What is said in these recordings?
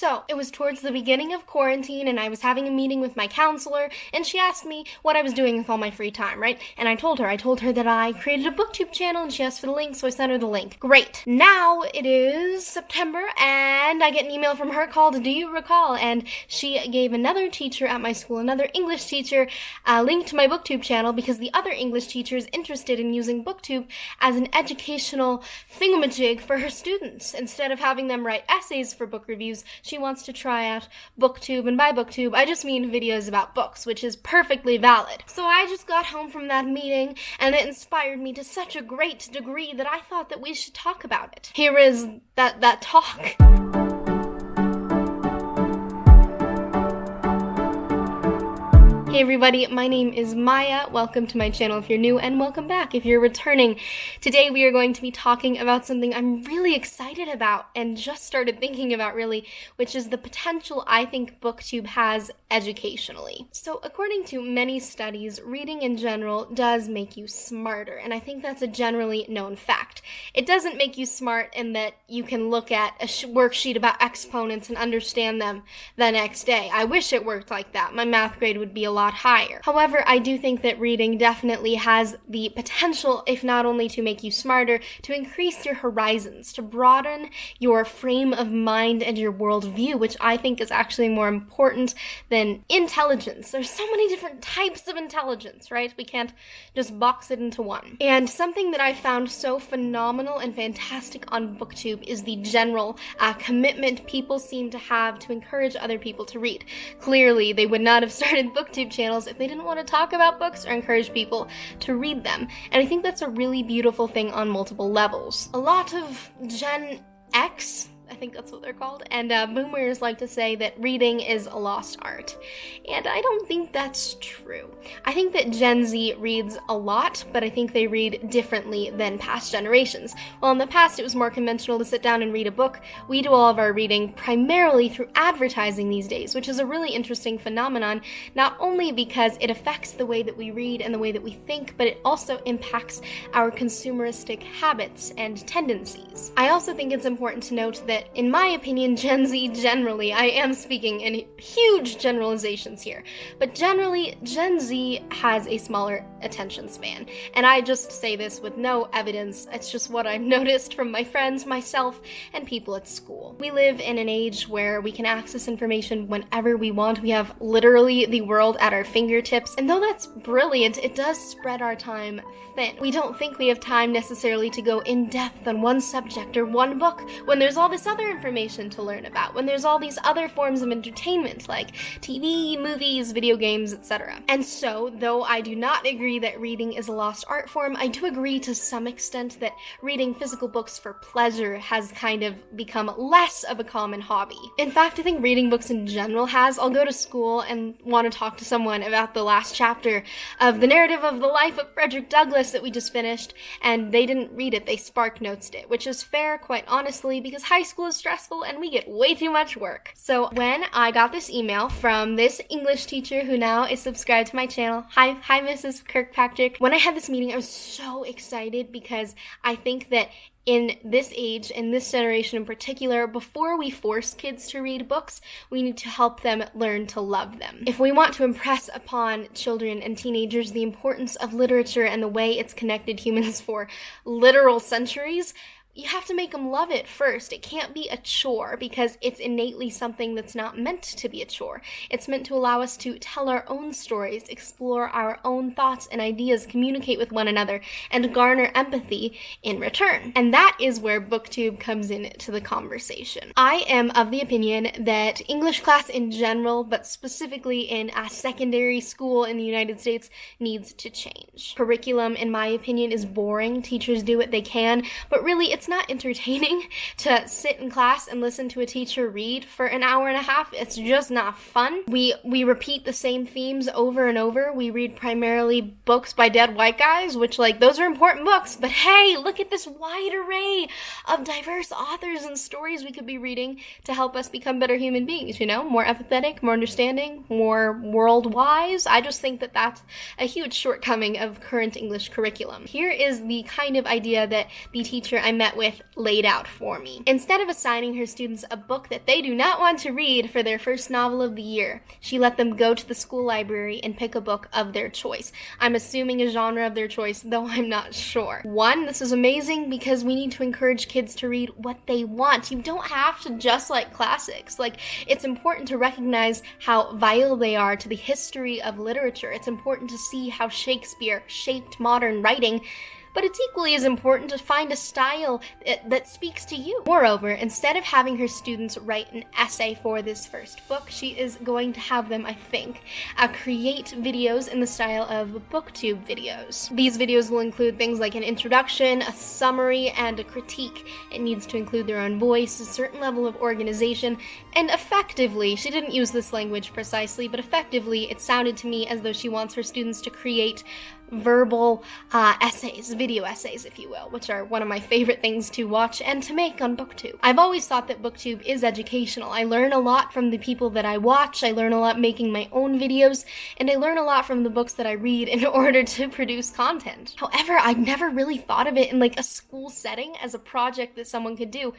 So, it was towards the beginning of quarantine, and I was having a meeting with my counselor, and she asked me what I was doing with all my free time, right? And I told her that I created a BookTube channel, and she asked for the link, so I sent her the link. Great. Now it is September, and I get an email from her called Do You Recall? And she gave another teacher at my school, another English teacher, a link to my BookTube channel because the other English teacher is interested in using BookTube as an educational thingamajig for her students. Instead of having them write essays for book reviews, she wants to try out BookTube, and by BookTube, I just mean videos about books, which is perfectly valid. So I just got home from that meeting, and it inspired me to such a great degree that I thought that we should talk about it. Here is that talk. Hey everybody, my name is Maya. Welcome to my channel if you're new, and welcome back if you're returning. Today we are going to be talking about something I'm really excited about and just started thinking about really, which is the potential I think BookTube has educationally. So according to many studies, reading in general does make you smarter, and I think that's a generally known fact. It doesn't make you smart in that you can look at a worksheet about exponents and understand them the next day. I wish it worked like that. My math grade would be a lot higher. However, I do think that reading definitely has the potential, if not only to make you smarter, to increase your horizons, to broaden your frame of mind and your worldview, which I think is actually more important than intelligence. There's so many different types of intelligence, right? We can't just box it into one. And something that I found so phenomenal and fantastic on BookTube is the general commitment people seem to have to encourage other people to read. Clearly, they would not have started BookTube channels if they didn't want to talk about books or encourage people to read them. And I think that's a really beautiful thing on multiple levels. A lot of Gen X, I think that's what they're called, and boomers like to say that reading is a lost art. And I don't think that's true. I think that Gen Z reads a lot, but I think they read differently than past generations. While in the past it was more conventional to sit down and read a book, we do all of our reading primarily through advertising these days, which is a really interesting phenomenon, not only because it affects the way that we read and the way that we think, but it also impacts our consumeristic habits and tendencies. I also think it's important to note that in my opinion, Gen Z generally, I am speaking in huge generalizations here, but generally, Gen Z has a smaller attention span. And I just say this with no evidence, it's just what I've noticed from my friends, myself, and people at school. We live in an age where we can access information whenever we want. We have literally the world at our fingertips, and though that's brilliant, it does spread our time thin. We don't think we have time necessarily to go in depth on one subject or one book when there's all this other information to learn about, when there's all these other forms of entertainment like TV, movies, video games, etc. And so, though I do not agree that reading is a lost art form, I do agree to some extent that reading physical books for pleasure has kind of become less of a common hobby. In fact, I think reading books in general has. I'll go to school and want to talk to someone about the last chapter of the narrative of the life of Frederick Douglass that we just finished, and they didn't read it, they spark notes it, which is fair, quite honestly, because high school is stressful and we get way too much work. So when I got this email from this English teacher who now is subscribed to my channel, hi Mrs. Kirkpatrick, when I had this meeting I was so excited because I think that in this age, in this generation in particular, before we force kids to read books, we need to help them learn to love them. If we want to impress upon children and teenagers the importance of literature and the way it's connected humans for literal centuries, you have to make them love it first. It can't be a chore because it's innately something that's not meant to be a chore. It's meant to allow us to tell our own stories, explore our own thoughts and ideas, communicate with one another, and garner empathy in return. And that is where BookTube comes into the conversation. I am of the opinion that English class in general, but specifically in a secondary school in the United States, needs to change. Curriculum, in my opinion, is boring. Teachers do what they can, but really it's not entertaining to sit in class and listen to a teacher read for an hour and a half. It's just not fun. We repeat the same themes over and over. We read primarily books by dead white guys, which, like, those are important books, but hey, look at this wide array of diverse authors and stories we could be reading to help us become better human beings, you know? More empathetic, more understanding, more world-wise. I just think that that's a huge shortcoming of current English curriculum. Here is the kind of idea that the teacher I met with laid out for me. Instead of assigning her students a book that they do not want to read for their first novel of the year, she let them go to the school library and pick a book of their choice. I'm assuming a genre of their choice, though I'm not sure. One, this is amazing because we need to encourage kids to read what they want. You don't have to just like classics. Like, it's important to recognize how vital they are to the history of literature. It's important to see how Shakespeare shaped modern writing, but it's equally as important to find a style that speaks to you. Moreover, instead of having her students write an essay for this first book, she is going to have them, I think, create videos in the style of BookTube videos. These videos will include things like an introduction, a summary, and a critique. It needs to include their own voice, a certain level of organization, and effectively, she didn't use this language precisely, but effectively, it sounded to me as though she wants her students to create verbal essays, video essays, if you will, which are one of my favorite things to watch and to make on BookTube. I've always thought that BookTube is educational. I learn a lot from the people that I watch, I learn a lot making my own videos, and I learn a lot from the books that I read in order to produce content. However, I've never really thought of it in like a school setting as a project that someone could do.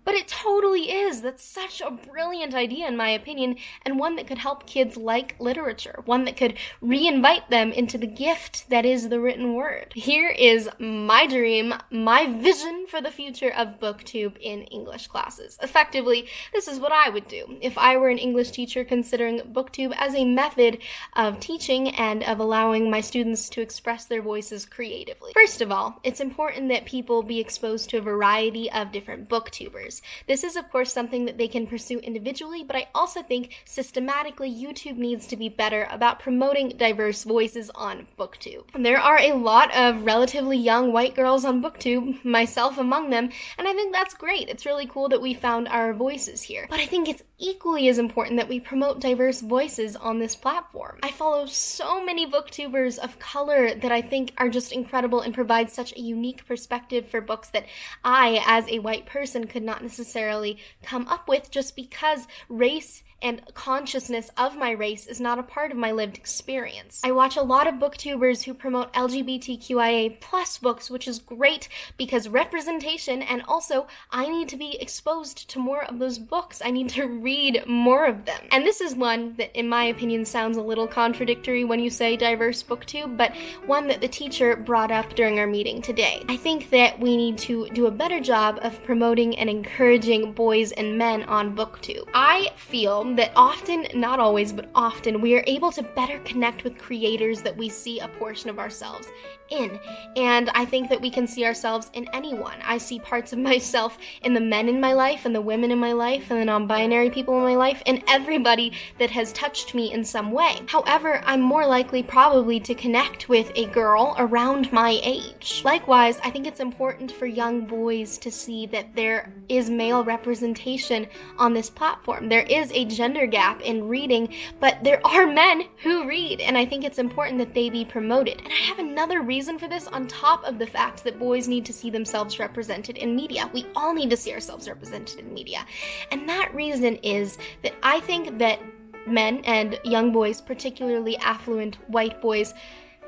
But it totally is. That's such a brilliant idea, in my opinion, and one that could help kids like literature, one that could re-invite them into the gift that is the written word. Here is my dream, my vision for the future of BookTube in English classes. Effectively, this is what I would do if I were an English teacher considering BookTube as a method of teaching and of allowing my students to express their voices creatively. First of all, it's important that people be exposed to a variety of different booktubers. This is, of course, something that they can pursue individually, but I also think systematically YouTube needs to be better about promoting diverse voices on BookTube. There are a lot of relatively young white girls on BookTube, myself among them, and I think that's great. It's really cool that we found our voices here. But I think it's equally as important that we promote diverse voices on this platform. I follow so many booktubers of color that I think are just incredible and provide such a unique perspective for books that I, as a white person, could not necessarily come up with just because race and consciousness of my race is not a part of my lived experience. I watch a lot of booktubers who promote LGBTQIA+ books, which is great because representation, and also I need to be exposed to more of those books. I need to read more of them. And this is one that, in my opinion, sounds a little contradictory when you say diverse booktube, but one that the teacher brought up during our meeting today. I think that we need to do a better job of promoting and encouraging boys and men on BookTube. I feel that often, not always, but often, we are able to better connect with creators that we see a portion of ourselves in. And I think that we can see ourselves in anyone. I see parts of myself in the men in my life, and the women in my life, and the non-binary people in my life, and everybody that has touched me in some way. However, I'm more likely probably to connect with a girl around my age. Likewise, I think it's important for young boys to see that there is male representation on this platform. There is a gender gap in reading, but there are men who read, and I think it's important that they be promoted. And I have another reason for this on top of the fact that boys need to see themselves represented in media. We all need to see ourselves represented in media. And that reason is that I think that men and young boys, particularly affluent white boys,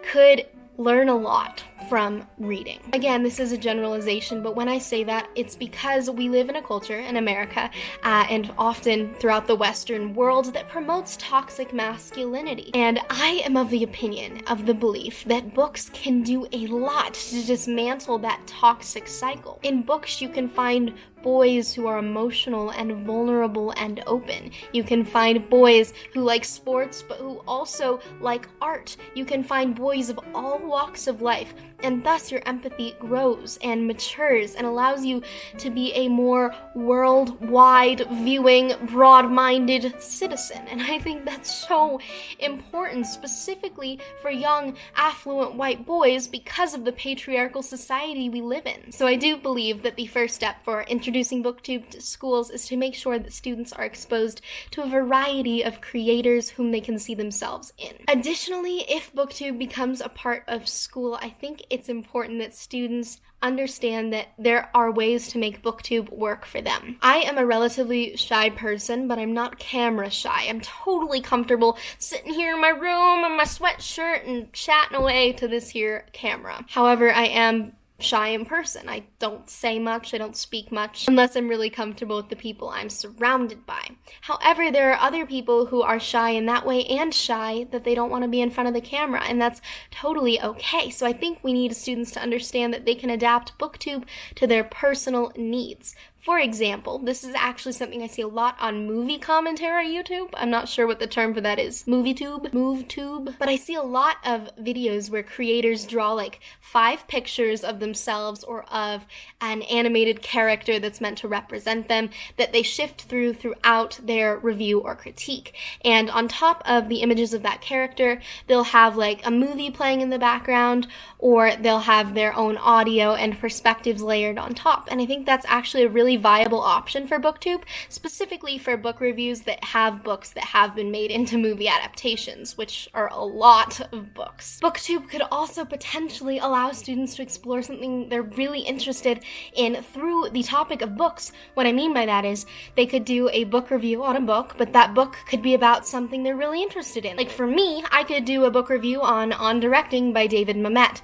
could learn a lot from reading. Again, this is a generalization, but when I say that, it's because we live in a culture in America, and often throughout the Western world, that promotes toxic masculinity. And I am of the opinion, of the belief, that books can do a lot to dismantle that toxic cycle. In books, you can find boys who are emotional and vulnerable and open. You can find boys who like sports but who also like art. You can find boys of all walks of life, and thus your empathy grows and matures and allows you to be a more worldwide viewing, broad-minded citizen. And I think that's so important, specifically for young, affluent white boys, because of the patriarchal society we live in. So I do believe that the first step for introducing BookTube to schools is to make sure that students are exposed to a variety of creators whom they can see themselves in. Additionally, if BookTube becomes a part of school, I think it's important that students understand that there are ways to make BookTube work for them. I am a relatively shy person, but I'm not camera shy. I'm totally comfortable sitting here in my room in my sweatshirt and chatting away to this here camera. However, I am shy in person. I don't say much, I don't speak much, unless I'm really comfortable with the people I'm surrounded by. However, there are other people who are shy in that way and shy that they don't want to be in front of the camera, and that's totally okay. So I think we need students to understand that they can adapt BookTube to their personal needs. For example, this is actually something I see a lot on movie commentary YouTube. I'm not sure what the term for that is. MoveTube. But I see a lot of videos where creators draw like 5 pictures of themselves or of an animated character that's meant to represent them that they shift throughout their review or critique. And on top of the images of that character, they'll have like a movie playing in the background, or they'll have their own audio and perspectives layered on top. And I think that's actually a really viable option for BookTube, specifically for book reviews that have books that have been made into movie adaptations, which are a lot of books. BookTube could also potentially allow students to explore something they're really interested in through the topic of books. What I mean by that is they could do a book review on a book, but that book could be about something they're really interested in. Like for me, I could do a book review on Directing by David Mamet.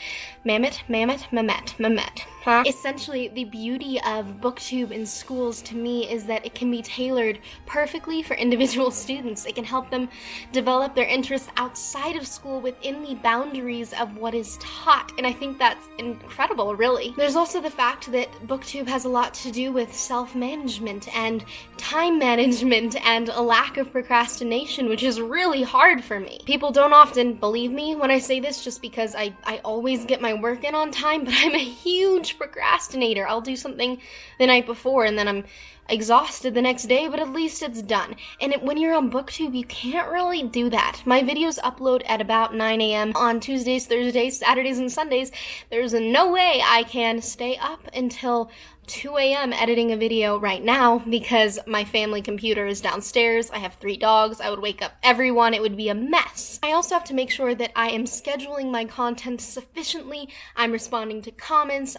Essentially, the beauty of BookTube in schools to me is that it can be tailored perfectly for individual students. It can help them develop their interests outside of school within the boundaries of what is taught, and I think that's incredible, really. There's also the fact that BookTube has a lot to do with self-management and time management and a lack of procrastination, which is really hard for me. People don't often believe me when I say this just because I always get my work in on time, but I'm a huge procrastinator. I'll do something the night before and then I'm exhausted the next day, but at least it's done. And when you're on BookTube, you can't really do that. My videos upload at about 9 a.m. on Tuesdays, Thursdays, Saturdays, and Sundays. There's no way I can stay up until 2 a.m. editing a video right now because my family computer is downstairs. I have 3 dogs. I would wake up everyone. It would be a mess. I also have to make sure that I am scheduling my content sufficiently. I'm responding to comments.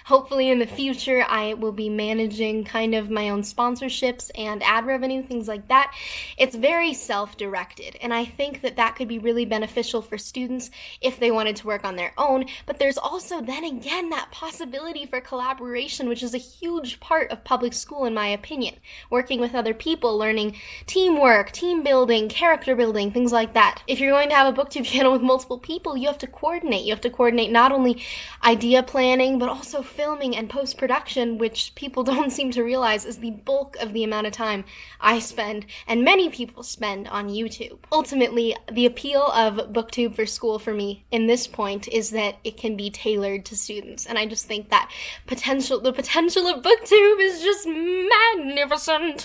Hopefully in the future, I will be managing kind of my own sponsorships and ad revenue, things like that. It's very self-directed, and I think that that could be really beneficial for students if they wanted to work on their own. But there's also then again that possibility for collaboration, which is a huge part of public school in my opinion. Working with other people, learning teamwork, team building, character building, things like that. If you're going to have a BookTube channel with multiple people, you have to coordinate. You have to coordinate not only idea planning, but also filming and post-production, which people don't seem to realize is the bulk of the amount of time I spend and many people spend on YouTube. Ultimately, the appeal of BookTube for school for me in this point is that it can be tailored to students, and I just think that the potential of BookTube is just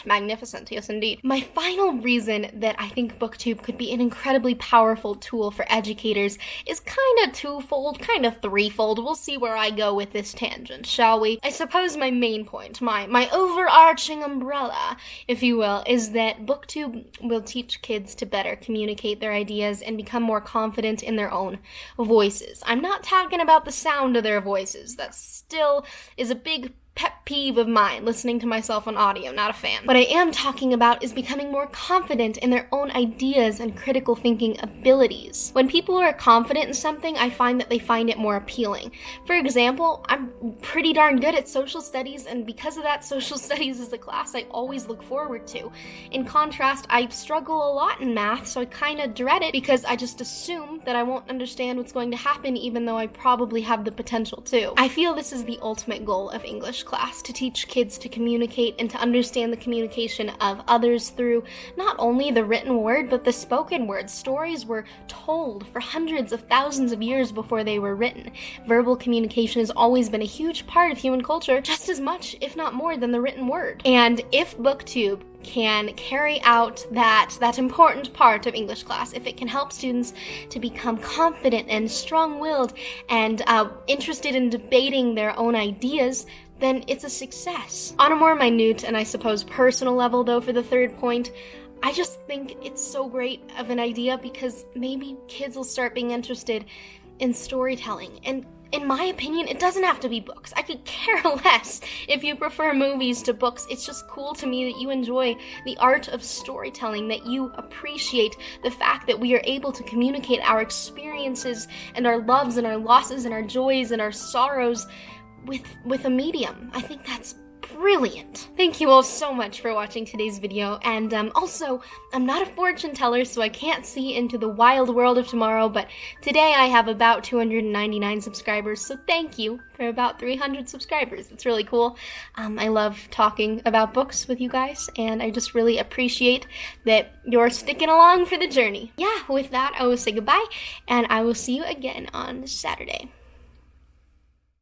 magnificent, yes indeed. My final reason that I think BookTube could be an incredibly powerful tool for educators is kind of twofold, kind of threefold. We'll see where I go with this tangent, shall we? I suppose my main point, my overarching umbrella, if you will, is that BookTube will teach kids to better communicate their ideas and become more confident in their own voices. I'm not talking about the sound of their voices. That still is a big pet peeve of mine, listening to myself on audio, not a fan. What I am talking about is becoming more confident in their own ideas and critical thinking abilities. When people are confident in something, I find that they find it more appealing. For example, I'm pretty darn good at social studies, and because of that, social studies is a class I always look forward to. In contrast, I struggle a lot in math, so I kind of dread it because I just assume that I won't understand what's going to happen, even though I probably have the potential to. I feel this is the ultimate goal of English class, to teach kids to communicate and to understand the communication of others through not only the written word, but the spoken word. Stories were told for hundreds of thousands of years before they were written. Verbal communication has always been a huge part of human culture, just as much, if not more, than the written word. And if BookTube can carry out that important part of English class, if it can help students to become confident and strong-willed and interested in debating their own ideas, then it's a success. On a more minute and I suppose personal level though, for the third point, I just think it's so great of an idea because maybe kids will start being interested in storytelling. And in my opinion, it doesn't have to be books. I could care less if you prefer movies to books. It's just cool to me that you enjoy the art of storytelling, that you appreciate the fact that we are able to communicate our experiences and our loves and our losses and our joys and our sorrows with a medium. I think that's brilliant. Thank you all so much for watching today's video, and also, I'm not a fortune teller, so I can't see into the wild world of tomorrow, but today I have about 299 subscribers, so thank you for about 300 subscribers. It's really cool. I love talking about books with you guys, and I just really appreciate that you're sticking along for the journey. Yeah, with that, I will say goodbye, and I will see you again on Saturday.